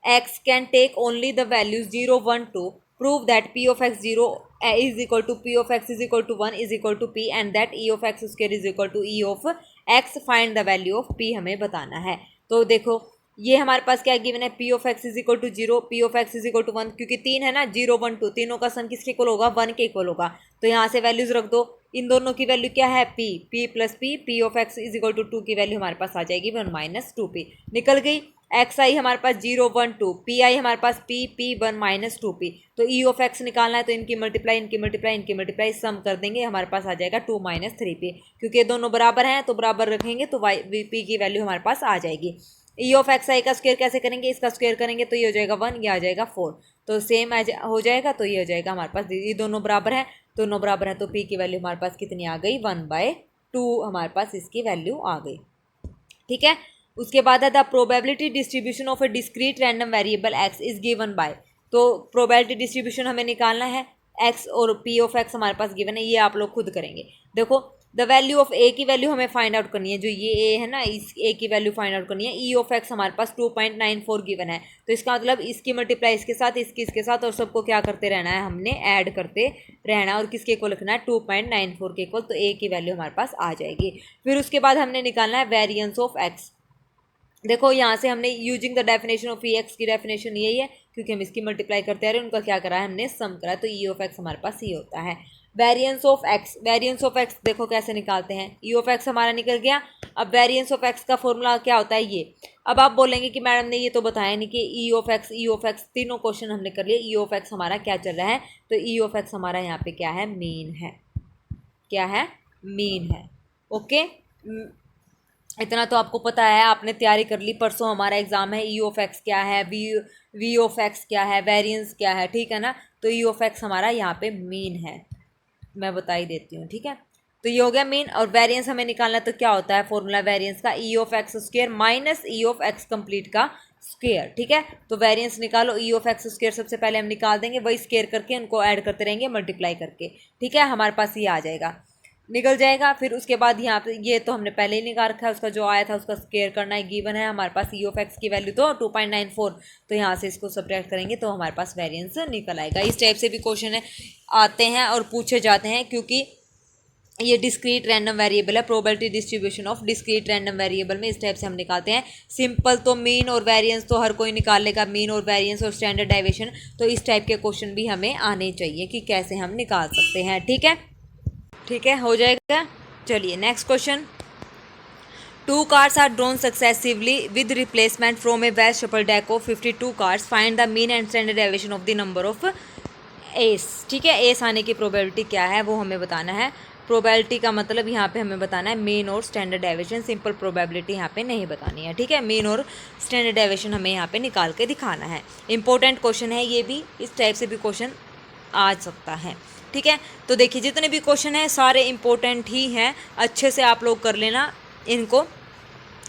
x can take only the values 0, 1, 2, prove that p of x 0 is equal to p of x is equal to 1 is equal to p and that e of x square is equal to e of x, find the value of p हमें बताना है। तो देखो ये हमारे पास क्या given है, p of x is equal to 0, p of x is equal to 1, क्योंकि 3 है ना, 0, 1, 2, तीनों का सम किसके इक्वल होगा, 1 के इक्वल होगा। तो यहाँ से वैल्यूज रख दो, इन दोनों की वैल्यू क्या है, p प्लस p of x is equal to 2 की वैल्यू हमारे पास आ जाएगी 1 माइनस 2p, निकल गई। एक्स आई हमारे पास 0, 1, 2, पी आई हमारे पास p 1 माइनस 2p, तो ई ऑफ एक्स निकालना है, तो इनकी मल्टीप्लाई इनकी मल्टीप्लाई इनकी मल्टीप्लाई सम कर देंगे, हमारे पास आ जाएगा 2 माइनस 3p, क्योंकि ये दोनों बराबर हैं तो बराबर रखेंगे तो वाई p की वैल्यू हमारे पास आ जाएगी। ई ऑफ एक्स आई का स्क्वायर कैसे करेंगे, इसका स्क्वायर करेंगे तो ये हो जाएगा 1, ये आ जाएगा 4, तो सेम हो जाएगा, तो ये हो जाएगा हमारे पास, ये दोनों बराबर हैं, दोनों बराबर हैं, तो p की वैल्यू हमारे पास कितनी आ गई, 1/2 हमारे पास इसकी वैल्यू आ गई। ठीक है, उसके बाद है the probability distribution of A discrete random variable x is given bye, तो प्रोबेबिलिटी डिस्ट्रीब्यूशन हमें निकालना है, x और p ऑफ x हमारे पास गिवन है, ये आप लोग खुद करेंगे। देखो द वैल्यू ऑफ a की वैल्यू हमें फाइंड आउट करनी है, जो ये a है ना, इस a की वैल्यू फाइंड आउट करनी है। e ऑफ x हमारे पास 2.94 गिवन है, तो इसका मतलब इसकी मल्टीप्लाई इसके साथ, इसके साथ, और सबको क्या करते रहना है, हमने ऐड करते रहना है, और किसके इक्वल लिखना है, 2.94 के इक्वल, तो a की वैल्यू हमारे पास आ जाएगी। फिर उसके बाद हमने निकालना है वेरिएंस ऑफ x। देखो यहाँ से हमने using the definition of E x की डेफिनेशन यही है, क्योंकि हम इसकी मल्टीप्लाई करते आ रहे हैं, उनका क्या करा है हमने, सम करा है, तो ई ऑफ एक्स हमारे पास ये होता है। Variance of x, variance of x देखो कैसे निकालते हैं, ई ऑफ एक्स हमारा निकल गया। अब वेरिएंस ऑफ एक्स का फॉर्मूला क्या होता है ये, अब आप बोलेंगे कि मैडम ने ये तो बताया नहीं कि ई ऑफ एक्स, तीनों क्वेश्चन हमने कर लिए, ई ऑफ एक्स हमारा क्या चल रहा है, तो ई ऑफ एक्स हमारा यहाँ पे क्या है, मीन है, क्या है, मीन है। ओके, इतना तो आपको पता है, आपने तैयारी कर ली, परसों हमारा एग्जाम है, ई ऑफ एक्स क्या है, वी ऑफ एक्स क्या है, वेरिएंस क्या है, ठीक है ना, तो ई ऑफ एक्स हमारा यहाँ पे मीन है, मैं बता ही देती हूँ। ठीक है, तो ये हो गया मीन, और वेरिएंस हमें निकालना, तो क्या होता है फॉर्मूला वेरिएंस का, ई of x square minus E of x complete का स्क्वायर। ठीक है, तो वेरिएंस निकालो, ई ऑफ एक्स स्क्वायर सबसे पहले हम निकाल देंगे, वही स्क्वायर करके उनको ऐड करते रहेंगे मल्टीप्लाई करके। ठीक है, हमारे पास ये आ जाएगा, निकल जाएगा। फिर उसके बाद यहाँ पे ये तो हमने पहले ही निकाल रखा है, उसका जो आया था उसका स्क्वायर करना है, गिवन है हमारे पास ई ऑफ एक्स की वैल्यू तो 2.94, तो यहाँ से इसको सब्ट्रैक्ट करेंगे तो हमारे पास वेरिएंस निकल आएगा। इस टाइप से भी क्वेश्चन आते हैं और पूछे जाते हैं, क्योंकि ये डिस्क्रीट रैंडम वेरिएबल है, probability distribution of discrete random variable में इस टाइप से हम निकालते हैं। सिंपल तो मीन और वेरिएंस तो हर कोई निकाल लेगा, मीन और वेरिएंस और स्टैंडर्ड डेविएशन, तो इस टाइप के क्वेश्चन भी हमें आने चाहिए कि कैसे हम निकाल सकते हैं। ठीक है, ठीक है, हो जाएगा। चलिए next question, 2 cards are drawn successively with replacement from a वेस्ट shuffled deck of 52 cards, find the mean and standard deviation of the number of aces. ठीक है, एस आने की प्रोबेबिलिटी क्या है वो हमें बताना है। प्रोबेबिलिटी का मतलब यहाँ पे हमें बताना है मीन और स्टैंडर्ड डेविएशन, सिंपल प्रोबेबिलिटी यहाँ पे नहीं बतानी है। ठीक है, मीन और स्टैंडर्ड डेविएशन हमें यहाँ पे निकाल के दिखाना है। इंपॉर्टेंट क्वेश्चन है ये भी, इस टाइप से भी क्वेश्चन आ सकता है। ठीक है, तो देखिए जितने भी क्वेश्चन हैं सारे इंपॉर्टेंट ही हैं, अच्छे से आप लोग कर लेना इनको।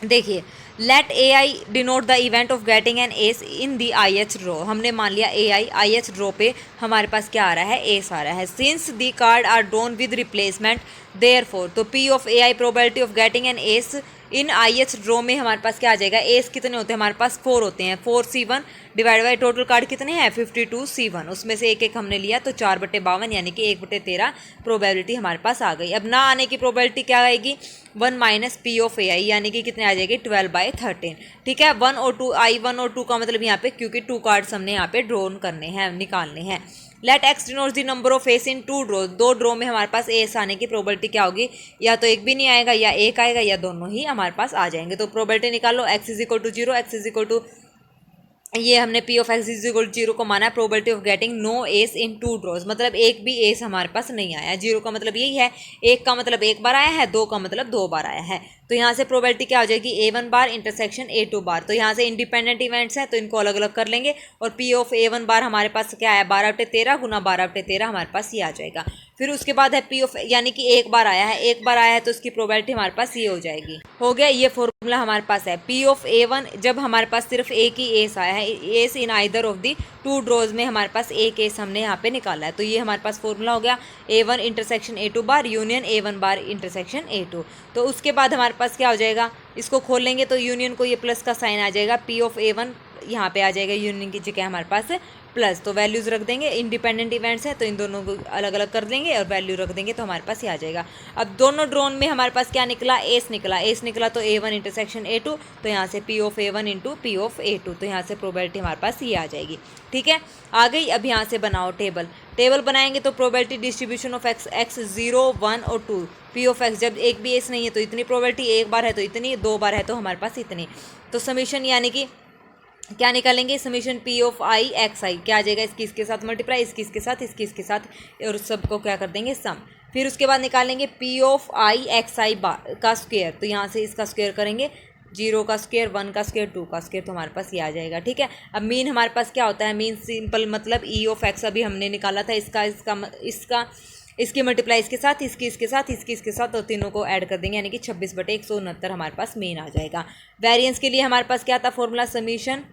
देखिए, let A I denote the event of getting an S in the I H draw, हमने मान लिया ए आई एच ड्रॉ पे हमारे पास क्या आ रहा है, एस आ रहा है। Since the card are drawn with replacement therefore, तो P of A I probability of getting an S in I H draw में हमारे पास क्या आ जाएगा, एस कितने होते हैं हमारे पास, 4 होते हैं, 4C1 divide by total card कितने हैं, 52C1, उसमें से एक एक हमने लिया तो 4/52 यानी कि 1/13 प्रोबेबिलिटी हमारे पास आ गई। अब ना आने की प्रोबेबिलिटी क्या आएगी, 1 माइनस पी ऑफ ए आई, यानी कि कितने आ जाएगी, 12/13। ठीक है, 1 और 2 आई 1 और 2 का मतलब यहाँ पे, क्योंकि 2 कार्ड्स हमने यहाँ पे ड्रॉन करने हैं, निकालने हैं। Let X denotes the number of S in 2 draw, 2 draw में हमारे पास एस आने की प्रोबेबिलिटी क्या होगी, या तो एक भी नहीं आएगा या एक आएगा या दोनों ही हमारे पास आ जाएंगे। तो प्रोबेबिलिटी निकालो, X is equal to 0, X is equal to ये हमने P of X is equal zero को माना, probability of getting no S in two draws, मतलब एक भी एस हमारे पास नहीं आया। जीरो का मतलब यही है, एक का मतलब एक बार आया है, दो का मतलब दो बार आया है। तो यहाँ से प्रोबेबिलिटी क्या हो जाएगी, A1 बार इंटरसेक्शन A2 बार। तो यहाँ से इंडिपेंडेंट इवेंट्स हैं तो इनको अलग अलग कर लेंगे, और P ऑफ A1 बार हमारे पास क्या है, 12/13 गुना 12/13 हमारे पास ये आ जाएगा। फिर उसके बाद है P ऑफ, यानी कि एक बार आया है, एक बार आया है तो उसकी प्रोबेबिलिटी हमारे पास ये हो जाएगी। हो गया, ये फॉर्मूला हमारे पास है। P ऑफ A1 जब हमारे पास सिर्फ एक ही एस आया है, S in either of the two draws में हमारे पास एक एस हमने यहाँ पे निकाला है, तो ये हमारे पास फॉर्मूला हो गया A1 इंटरसेक्शन A2 बार यूनियन A1 बार इंटरसेक्शन A2। तो उसके बाद हमारे पास क्या हो जाएगा, इसको खोल लेंगे तो यूनियन को ये प्लस का साइन आ जाएगा, P ऑफ A1 यहाँ पे आ जाएगा, यूनियन की जगह हमारे पास प्लस। तो वैल्यूज़ रख देंगे, इंडिपेंडेंट इवेंट्स हैं तो इन दोनों को अलग अलग कर देंगे और वैल्यू रख देंगे तो हमारे पास ये आ जाएगा। अब दोनों ड्रोन में हमारे पास क्या निकला, एस निकला, एस निकला तो A1 इंटरसेक्शन A2, तो यहाँ से P of A1 into P of A2, तो यहाँ से प्रोबेबिलिटी हमारे पास ये आ जाएगी। ठीक है, आ गई। अब यहाँ से बनाओ टेबल, टेबल बनाएंगे तो प्रोबेबिलिटी डिस्ट्रीब्यूशन ऑफ एक्स 0 1 और 2, P ऑफ एक्स जब एक भी एस नहीं है तो इतनी प्रोबेबिलिटी, एक बार है तो इतनी, दो बार है तो हमारे पास इतनी। तो समीशन यानी कि क्या निकालेंगे, summation P of I X I क्या आ जाएगा, इसकी इसके साथ मल्टीप्लाई, इसकी इसके साथ, इसकी इसके साथ, और सबको क्या कर देंगे सम। फिर उसके बाद निकालेंगे P of I X I का स्क्वायर, तो यहाँ से इसका स्क्वायर करेंगे, 0 का स्क्वायर, 1 का स्क्वायर, 2 का स्क्वायर, तो हमारे पास ये आ जाएगा। ठीक है, अब मीन हमारे पास क्या होता है, मीन सिंपल मतलब E ऑफ एक्स अभी हमने निकाला था, इसका इसकी मल्टीप्लाई इसके साथ, इसकी इसके साथ, इसकी इसके साथ, तो तीनों को ऐड कर देंगे, यानी कि 26/169 हमारे पास मीन आ जाएगा। वेरिएंस के लिए हमारे पास क्या था फॉर्मूला, समीशन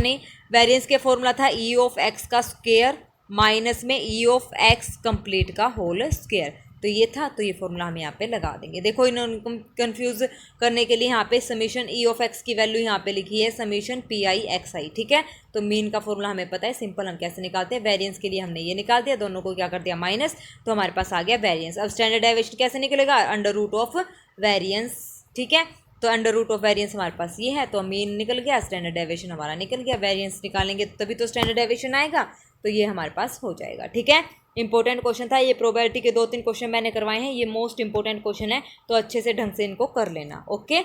नहीं, वेरिएंस के फॉर्मूला था E ऑफ एक्स का स्क्वायर माइनस में E ऑफ एक्स कंप्लीट का होल स्क्वायर, तो ये था, तो ये फॉर्मूला हम यहाँ पे लगा देंगे। देखो इन्होंने कंफ्यूज करने के लिए यहाँ पे समीशन E ऑफ एक्स की वैल्यू यहाँ पे लिखी है समीशन PI XI। ठीक है, तो मीन का फॉर्मूला हमें पता है, सिंपल हम कैसे निकालते हैं, वेरिएंस के लिए हमने ये निकाल दिया, दोनों को क्या कर दिया माइनस, तो हमारे पास आ गया वेरिएंस। अब स्टैंडर्ड डेविएशन कैसे निकलेगा, अंडर रूट ऑफ वेरिएंस। ठीक है, तो अंडर रूट ऑफ वेरिएंस हमारे पास ये है, तो मीन निकल गया, स्टैंडर्ड डेविएशन हमारा निकल गया। वेरिएंस निकालेंगे तभी तो स्टैंडर्ड डेविएशन आएगा, तो ये हमारे पास हो जाएगा। ठीक है, इंपॉर्टेंट क्वेश्चन था ये, प्रोबेबिलिटी के 2-3 क्वेश्चन मैंने करवाए हैं, ये मोस्ट इंपॉर्टेंट क्वेश्चन है, तो अच्छे से ढंग से इनको कर लेना। ओके,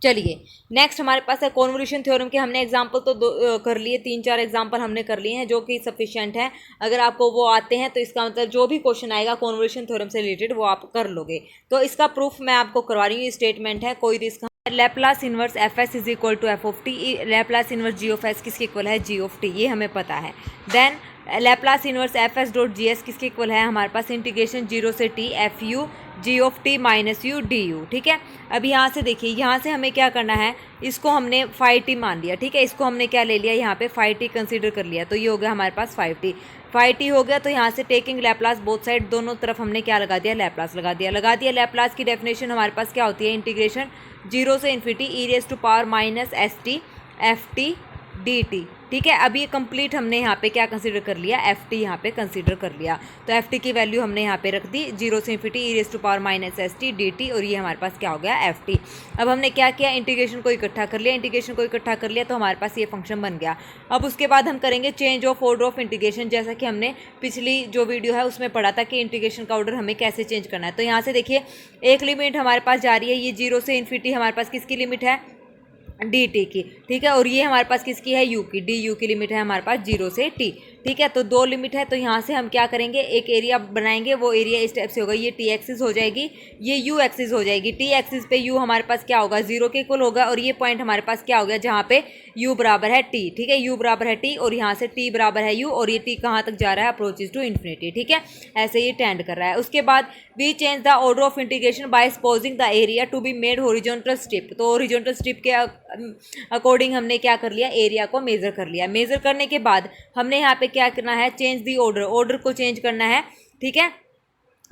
चलिए नेक्स्ट हमारे पास है कॉन्वोल्यूशन थ्योरम के। हमने एग्जांपल तो कर लिए, 3-4 एग्जांपल हमने कर लिए हैं जो कि सफिशिएंट है। अगर आपको वो आते हैं तो इसका मतलब जो भी क्वेश्चन आएगा कॉन्वोल्यूशन थ्योरम से रिलेटेड वो आप कर लोगे। तो इसका प्रूफ मैं आपको करवा रही हूँ, स्टेटमेंट है, कोई risk. Laplace inverse F S is equal to F of T, Laplace inverse G of S किसके इक्वल है, जी ऑफ टी, ये हमें पता है। Then Laplace inverse F S dot G S किसके इक्वल है, हमारे पास इंटीग्रेशन 0 से T F U G of T minus U D U. ठीक है, अब यहाँ से देखिए, यहाँ से हमें क्या करना है, इसको हमने 5t मान लिया। ठीक है, इसको हमने क्या ले लिया, यहाँ पे 5t कंसीडर कर लिया, तो ये हो गया हमारे पास 5t हो गया। तो यहाँ से टेकिंग लैप्लास बोथ साइड, दोनों तरफ हमने क्या लगा दिया, लैप्लास लगा दिया। लैप्लास की डेफिनेशन हमारे पास क्या होती है, इंटीग्रेशन 0 से infinity E raise to power minus S T F T D T. ठीक है, अब ये कंप्लीट हमने यहाँ पे क्या कंसीडर कर लिया, एफ टी यहाँ पे कंसीडर कर लिया, तो एफ टी की वैल्यू हमने यहाँ पे रख दी 0 से infinity E raise to power minus S T D T, और ये हमारे पास क्या हो गया, एफ टी। अब हमने क्या किया, इंटीग्रेशन को इकट्ठा कर लिया, तो हमारे पास ये फंक्शन बन गया। अब उसके बाद हम करेंगे change of order of integration, जैसा कि हमने पिछली जो वीडियो है उसमें पढ़ा था कि इंटीग्रेशन का ऑर्डर हमें कैसे चेंज करना है। तो यहाँ से देखिए, एक लिमिट हमारे पास जा रही है, ये 0 से इन्फिनिटी हमारे पास किसकी लिमिट है, डी टी की। ठीक है, और ये हमारे पास किसकी है, यू की, डी यू की लिमिट है हमारे पास 0 से टी। ठीक है, तो 2 लिमिट है, तो यहाँ से हम क्या करेंगे, एक एरिया बनाएंगे, वो एरिया इस टाइप से होगा, ये टी एक्सिस हो जाएगी, ये यू एक्सिस हो जाएगी। टी एक्सिस पे यू हमारे पास क्या होगा, 0 के इक्वल होगा, और ये पॉइंट हमारे पास क्या हो गया, जहाँ पे यू बराबर है टी। ठीक है, यू बराबर है टी, और यहाँ से टी बराबर है यू, और ये टी कहाँ तक जा रहा है, अप्रोचेज टू इन्फिनिटी। ठीक है, ऐसे ये टेंड कर रहा है। उसके बाद we change the order of integration by supposing the area to be made horizontal strip. तो हॉरिजॉन्टल स्ट्रिप के अकॉर्डिंग हमने क्या कर लिया, एरिया को मेजर कर लिया। मेजर करने के बाद हमने यहाँ पे क्या करना है, चेंज दी ऑर्डर को चेंज करना है। ठीक है,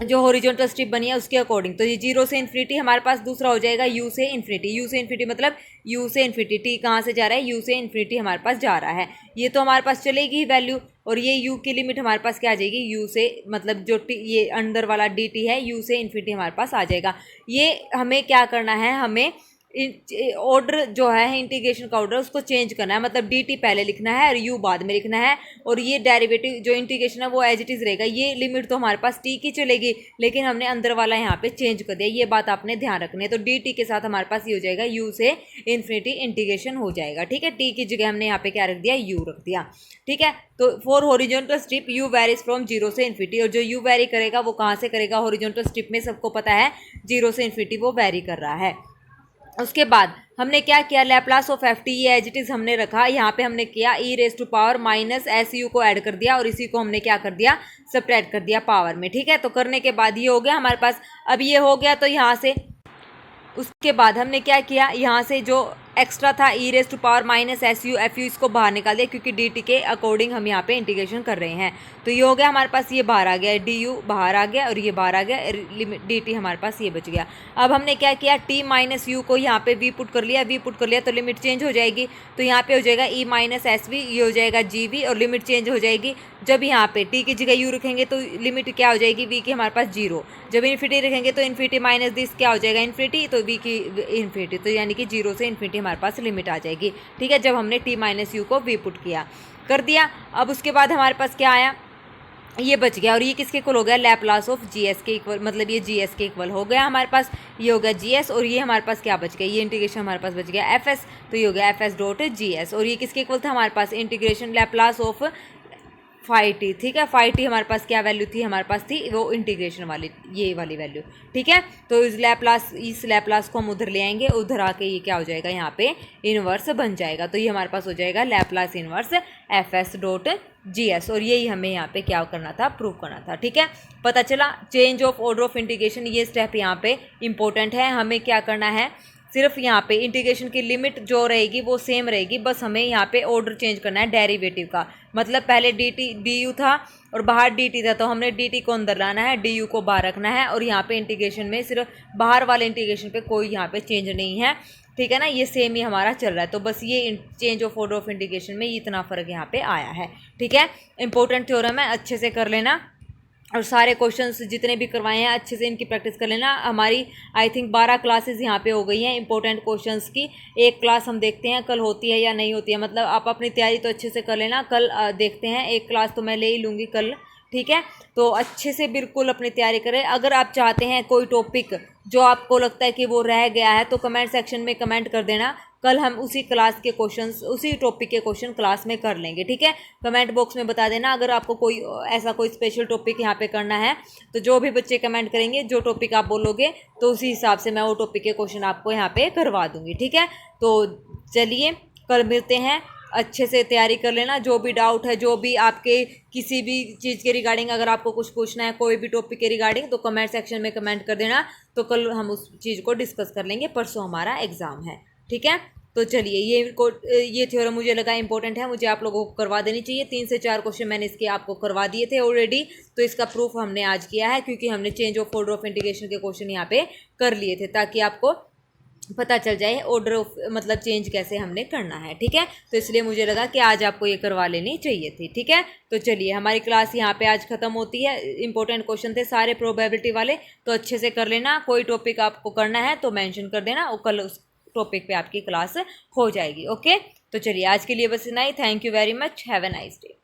जो हॉरिजॉन्टल स्ट्रिप बनी है उसके अकॉर्डिंग, तो ये 0 से इन्फिनिटी हमारे पास दूसरा हो जाएगा यू से इन्फिनिटी, मतलब यू से इन्फिनिटी, टी कहाँ से जा रहा है, यू से इन्फिनिटी हमारे पास जा रहा है, ये तो हमारे पास चलेगी ही वैल्यू, और ये यू की लिमिट हमारे पास क्या आ जाएगी, यू से मतलब जो टी ये अंदर वाला डी टी है, यू से इन्फिनिटी हमारे पास आ जाएगा। ये हमें क्या करना है, हमें ऑर्डर जो है इंटीग्रेशन का ऑर्डर उसको चेंज करना है, मतलब dt पहले लिखना है और u बाद में लिखना है, और ये डेरिवेटिव जो इंटीग्रेशन है वो एज इट इज़ रहेगा। ये लिमिट तो हमारे पास t की चलेगी, लेकिन हमने अंदर वाला यहाँ पे चेंज कर दिया, ये बात आपने ध्यान रखनी है। तो dt के साथ हमारे पास ये हो जाएगा u से इन्फिनिटी इंटीग्रेशन हो जाएगा, ठीक है। t की जगह हमने यहाँ पे क्या रख दिया, u रख दिया, ठीक है। तो for horizontal strip u varies from 0 से इन्फिनिटी, और जो u वेरी करेगा वो कहाँ से करेगा, हॉरिजॉन्टल स्ट्रिप में सबको पता है 0 से इन्फिनिटी वो वेरी कर रहा है। उसके बाद हमने क्या किया, लैप्लास ऑफ एफ टी ये एज इट इज़ हमने रखा, यहाँ पे हमने किया E raise to power minus S U को ऐड कर दिया, और इसी को हमने क्या कर दिया, सब्ट्रैक्ट कर दिया पावर में, ठीक है। तो करने के बाद ये हो गया हमारे पास। अब ये हो गया तो यहाँ से उसके बाद हमने क्या किया, यहाँ से जो एक्स्ट्रा था E raise to power minus S U F U इसको बाहर निकाल दिया, क्योंकि डी टी के अकॉर्डिंग हम यहाँ पे इंटीग्रेशन कर रहे हैं। तो ये हो गया हमारे पास, ये बाहर आ गया, डी यू बाहर आ गया और ये बाहर आ गया, लिमिट डी टी हमारे पास ये बच गया। अब हमने क्या किया, टी माइनस यू को यहाँ पे वी पुट कर लिया, वी पुट कर लिया तो लिमिट चेंज हो जाएगी। तो यहाँ पे हो जाएगा ई माइनस एस वी, ये हो जाएगा जी वी, और लिमिट चेंज हो जाएगी। जब यहाँ पे टी की जगह यू रखेंगे तो लिमिट क्या हो जाएगी, वी की हमारे पास 0। जब इन्फिनिटी रखेंगे तो इन्फिनिटी माइनस दिस क्या हो जाएगा, इन्फिनिटी, तो वी की इन्फिनिटी, तो यानी कि 0 से इन्फिनिटी हमारे पास लिमिट आ जाएगी, ठीक है। जब हमने टी माइनस यू को वी पुट किया कर दिया। अब उसके बाद हमारे पास क्या आया, ये बच गया, और ये किसके इक्वल हो गया, लैप्लास ऑफ जी एस के इक्वल, मतलब ये जी एस के इक्वल हो गया हमारे पास। ये हो गया जी एस, और ये हमारे पास क्या बच गया, ये इंटीग्रेशन हमारे पास बच गया एफ एस, तो ये हो गया F S dot G S. और ये किसके इक्वल था हमारे पास, integration Laplace of phi T, ठीक है। फाई टी हमारे पास क्या वैल्यू थी, हमारे पास थी वो इंटीग्रेशन वाली, ये वाली वैल्यू, ठीक है। तो इस लैप्लास को हम उधर ले आएंगे, उधर आके ये क्या हो जाएगा, यहाँ पे इनवर्स बन जाएगा। तो ये हमारे पास हो जाएगा Laplace inverse F S dot G S, और यही हमें यहाँ पे क्या करना था, प्रूव करना था, ठीक है। पता चला change of order of integration, ये स्टेप यहाँ पे इंपॉर्टेंट है। हमें क्या करना है, सिर्फ यहाँ पे इंटीग्रेशन की लिमिट जो रहेगी वो सेम रहेगी, बस हमें यहाँ पे ऑर्डर चेंज करना है डेरिवेटिव का। मतलब पहले डी यू था और बाहर डी टी था, तो हमने डी टी को अंदर लाना है, डी यू को बाहर रखना है, और यहाँ पे इंटीग्रेशन में सिर्फ बाहर वाले इंटीग्रेशन पे कोई यहाँ पे चेंज नहीं है, ठीक है ना। ये सेम ही हमारा चल रहा है। तो बस ये change of order of integration में इतना फ़र्क यहाँ पे आया है, ठीक है। इंपॉर्टेंट थ्योरम है, अच्छे से कर लेना, और सारे क्वेश्चंस जितने भी करवाए हैं अच्छे से इनकी प्रैक्टिस कर लेना। हमारी आई थिंक 12 क्लासेस यहाँ पे हो गई हैं इंपॉर्टेंट क्वेश्चंस की। एक क्लास हम देखते हैं कल होती है या नहीं होती है, मतलब आप अपनी तैयारी तो अच्छे से कर लेना। कल देखते हैं, एक क्लास तो मैं ले ही लूँगी कल, ठीक है। तो अच्छे से बिल्कुल अपनी तैयारी करें। अगर आप चाहते हैं कोई टॉपिक जो आपको लगता है कि वो रह गया है तो कमेंट सेक्शन में कमेंट कर देना, कल हम उसी क्लास के क्वेश्चंस, उसी टॉपिक के क्वेश्चन क्लास में कर लेंगे, ठीक है। कमेंट बॉक्स में बता देना अगर आपको कोई ऐसा कोई स्पेशल टॉपिक यहाँ पे करना है, तो जो भी बच्चे कमेंट करेंगे, जो टॉपिक आप बोलोगे तो उसी हिसाब से मैं वो टॉपिक के क्वेश्चन आपको यहाँ पे करवा दूँगी, ठीक है। तो चलिए कल मिलते हैं, अच्छे से तैयारी कर लेना। जो भी डाउट है, जो भी आपके किसी भी चीज़ के रिगार्डिंग अगर आपको कुछ पूछना है, कोई भी टॉपिक के रिगार्डिंग, तो कमेंट सेक्शन में कमेंट कर देना, तो कल हम उस चीज़ को डिस्कस कर लेंगे। परसों हमारा एग्ज़ाम है, ठीक है। तो चलिए ये थ्योरम मुझे लगा इंपॉर्टेंट है, मुझे आप लोगों को करवा देनी चाहिए। 3 से 4 क्वेश्चन मैंने इसके आपको करवा दिए थे ऑलरेडी, तो इसका प्रूफ हमने आज किया है, क्योंकि हमने change of order of integration के क्वेश्चन यहाँ पे कर लिए थे, ताकि आपको पता चल जाए ऑर्डर ऑफ मतलब चेंज कैसे हमने करना है, ठीक है। तो इसलिए मुझे लगा कि आज आपको ये करवा लेनी चाहिए थी, ठीक है। तो चलिए हमारी क्लास यहाँ पे आज ख़त्म होती है। इंपॉर्टेंट क्वेश्चन थे सारे प्रोबेबिलिटी वाले, तो अच्छे से कर लेना। कोई टॉपिक आपको करना है तो मेंशन कर देना, और कल उस टॉपिक पे आपकी क्लास हो जाएगी, ओके। तो चलिए आज के लिए बस इतना ही। Thank you very much, have a nice day.